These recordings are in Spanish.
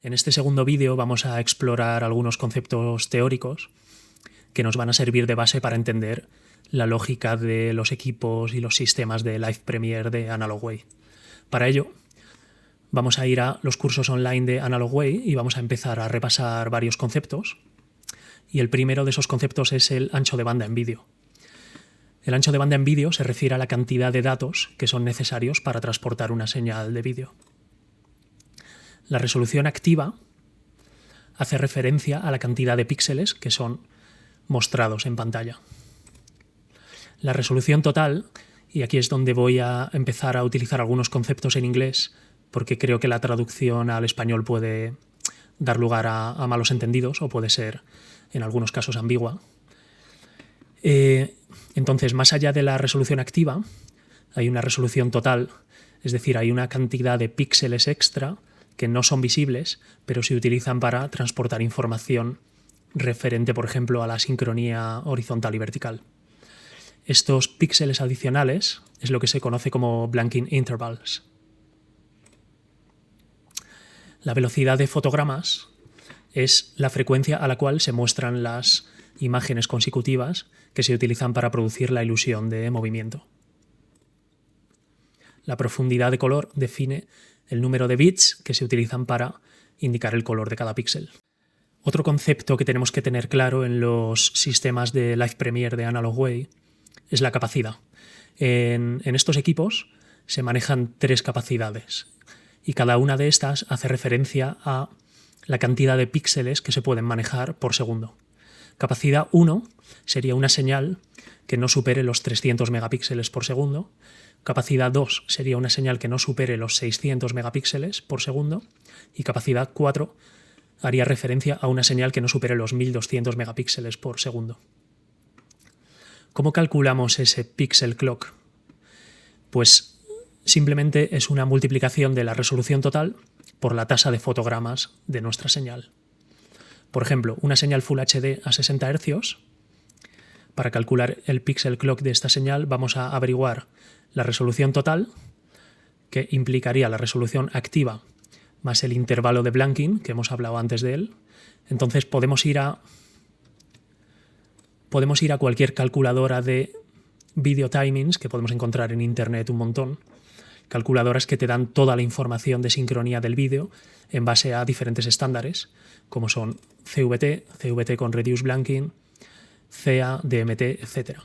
En este segundo vídeo vamos a explorar algunos conceptos teóricos que nos van a servir de base para entender la lógica de los equipos y los sistemas de Live Premiere de Analogway. Para ello, vamos a ir a los cursos online de Analogway y vamos a empezar a repasar varios conceptos. Y el primero de esos conceptos es el ancho de banda en vídeo. El ancho de banda en vídeo se refiere a la cantidad de datos que son necesarios para transportar una señal de vídeo. La resolución activa hace referencia a la cantidad de píxeles que son mostrados en pantalla. La resolución total, y aquí es donde voy a empezar a utilizar algunos conceptos en inglés, porque creo que la traducción al español puede dar lugar a malos entendidos o puede ser en algunos casos ambigua. Entonces, más allá de la resolución activa, hay una resolución total, es decir, hay una cantidad de píxeles extra que no son visibles, pero se utilizan para transportar información referente, por ejemplo, a la sincronía horizontal y vertical. Estos píxeles adicionales es lo que se conoce como blanking intervals. La velocidad de fotogramas es la frecuencia a la cual se muestran las imágenes consecutivas que se utilizan para producir la ilusión de movimiento. La profundidad de color define el número de bits que se utilizan para indicar el color de cada píxel. Otro concepto que tenemos que tener claro en los sistemas de Live Premiere de Analogway es la capacidad. En estos equipos se manejan 3 capacidades y cada una de estas hace referencia a la cantidad de píxeles que se pueden manejar por segundo. Capacidad 1 sería una señal que no supere los 300 megapíxeles por segundo. Capacidad 2 sería una señal que no supere los 600 megapíxeles por segundo. Y capacidad 4 haría referencia a una señal que no supere los 1200 megapíxeles por segundo. ¿Cómo calculamos ese pixel clock? Pues simplemente es una multiplicación de la resolución total por la tasa de fotogramas de nuestra señal. Por ejemplo, una señal Full HD a 60 Hz, para calcular el pixel clock de esta señal vamos a averiguar la resolución total, que implicaría la resolución activa más el intervalo de blanking, que hemos hablado antes de él. Entonces podemos ir a cualquier calculadora de video timings, que podemos encontrar en internet un montón, calculadoras que te dan toda la información de sincronía del vídeo en base a diferentes estándares, como son CVT, CVT con Reduced Blanking, CA, DMT, etc.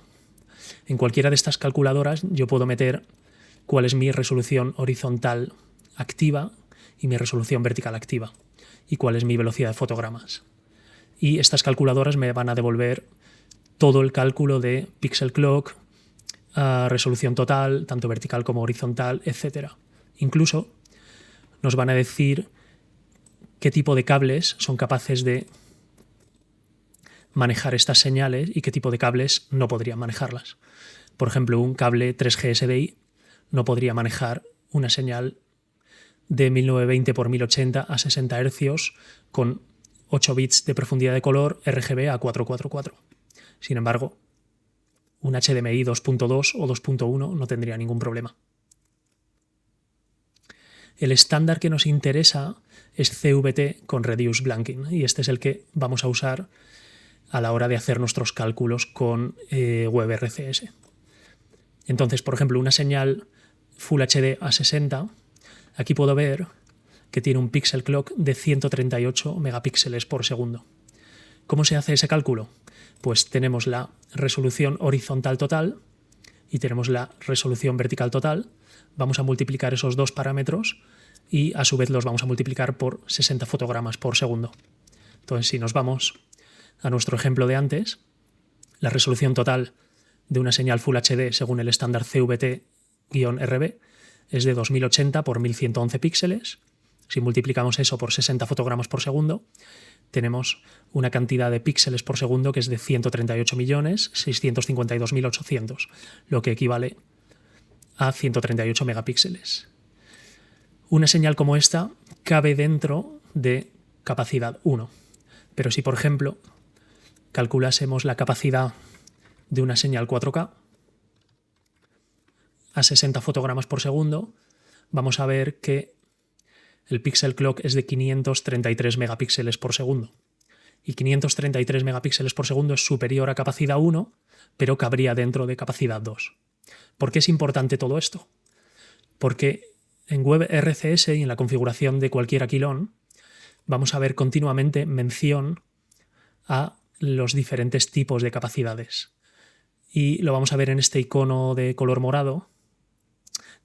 En cualquiera de estas calculadoras yo puedo meter cuál es mi resolución horizontal activa y mi resolución vertical activa y cuál es mi velocidad de fotogramas. Y estas calculadoras me van a devolver todo el cálculo de pixel clock, resolución total, tanto vertical como horizontal, etc. Incluso nos van a decir qué tipo de cables son capaces de manejar estas señales y qué tipo de cables no podrían manejarlas. Por ejemplo, un cable 3G SDI no podría manejar una señal de 1920 por 1080 a 60 Hz con 8 bits de profundidad de color RGB a 444. Sin embargo, un HDMI 2.2 o 2.1 no tendría ningún problema. El estándar que nos interesa es CVT con Reduced Blanking y este es el que vamos a usar a la hora de hacer nuestros cálculos con WebRCS. Entonces, por ejemplo, una señal Full HD a 60, aquí puedo ver que tiene un pixel clock de 138 megapíxeles por segundo. ¿Cómo se hace ese cálculo? Pues tenemos la resolución horizontal total y tenemos la resolución vertical total. Vamos a multiplicar esos dos parámetros y a su vez los vamos a multiplicar por 60 fotogramas por segundo. Entonces, si nos vamos a nuestro ejemplo de antes, la resolución total de una señal Full HD según el estándar CVT-RB es de 2080 por 1111 píxeles. Si multiplicamos eso por 60 fotogramas por segundo, tenemos una cantidad de píxeles por segundo que es de 138.652.800, lo que equivale a 138 megapíxeles. Una señal como esta cabe dentro de capacidad 1, pero si, por ejemplo, calculásemos la capacidad de una señal 4K a 60 fotogramas por segundo, vamos a ver que el pixel clock es de 533 megapíxeles por segundo. Y 533 megapíxeles por segundo es superior a capacidad 1, pero cabría dentro de capacidad 2. ¿Por qué es importante todo esto? Porque en WebRCS y en la configuración de cualquier Aquilon vamos a ver continuamente mención a los diferentes tipos de capacidades. Y lo vamos a ver en este icono de color morado,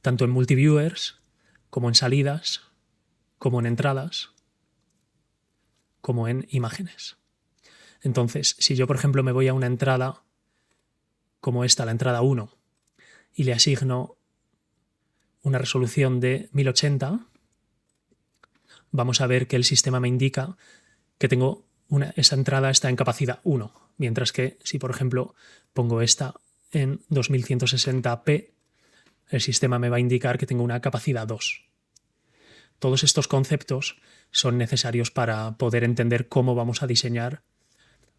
tanto en multiviewers, como en salidas, como en entradas, como en imágenes. Entonces, si yo, por ejemplo, me voy a una entrada como esta, la entrada 1, y le asigno una resolución de 1080, vamos a ver que el sistema me indica que esa entrada está en capacidad 1, mientras que si, por ejemplo, pongo esta en 2160p, el sistema me va a indicar que tengo una capacidad 2. Todos estos conceptos son necesarios para poder entender cómo vamos a diseñar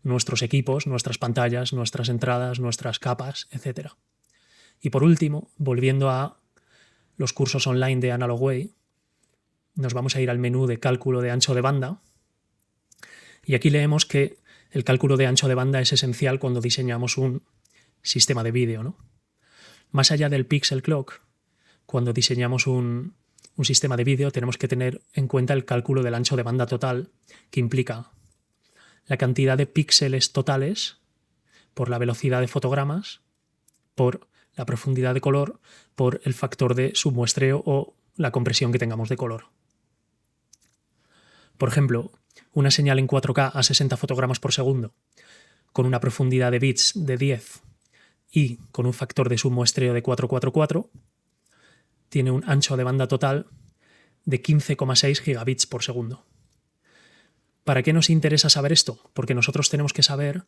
nuestros equipos, nuestras pantallas, nuestras entradas, nuestras capas, etc. Y por último, volviendo a los cursos online de Analogway, nos vamos a ir al menú de cálculo de ancho de banda y aquí leemos que el cálculo de ancho de banda es esencial cuando diseñamos un sistema de vídeo, ¿no? Más allá del pixel clock, cuando diseñamos un sistema de vídeo tenemos que tener en cuenta el cálculo del ancho de banda total, que implica la cantidad de píxeles totales por la velocidad de fotogramas, por la profundidad de color, por el factor de submuestreo o la compresión que tengamos de color. Por ejemplo, una señal en 4K a 60 fotogramas por segundo, con una profundidad de bits de 10 y con un factor de submuestreo de 444, tiene un ancho de banda total de 15,6 gigabits por segundo. ¿Para qué nos interesa saber esto? Porque nosotros tenemos que saber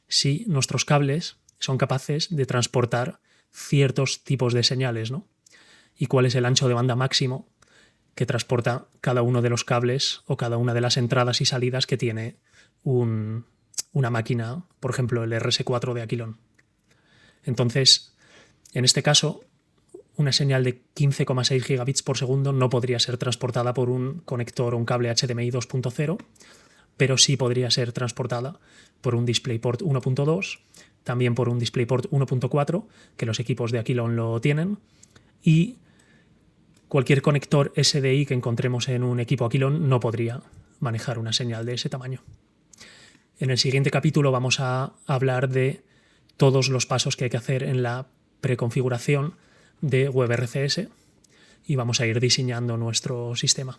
si nuestros cables son capaces de transportar ciertos tipos de señales, ¿no? Y cuál es el ancho de banda máximo que transporta cada uno de los cables o cada una de las entradas y salidas que tiene una máquina, por ejemplo, el RS4 de Aquilon. Entonces, en este caso, una señal de 15,6 gigabits por segundo no podría ser transportada por un conector o un cable HDMI 2.0, pero sí podría ser transportada por un DisplayPort 1.2, también por un DisplayPort 1.4, que los equipos de Aquilon lo tienen, y cualquier conector SDI que encontremos en un equipo Aquilon no podría manejar una señal de ese tamaño. En el siguiente capítulo vamos a hablar de todos los pasos que hay que hacer en la preconfiguración de WebRCS y vamos a ir diseñando nuestro sistema.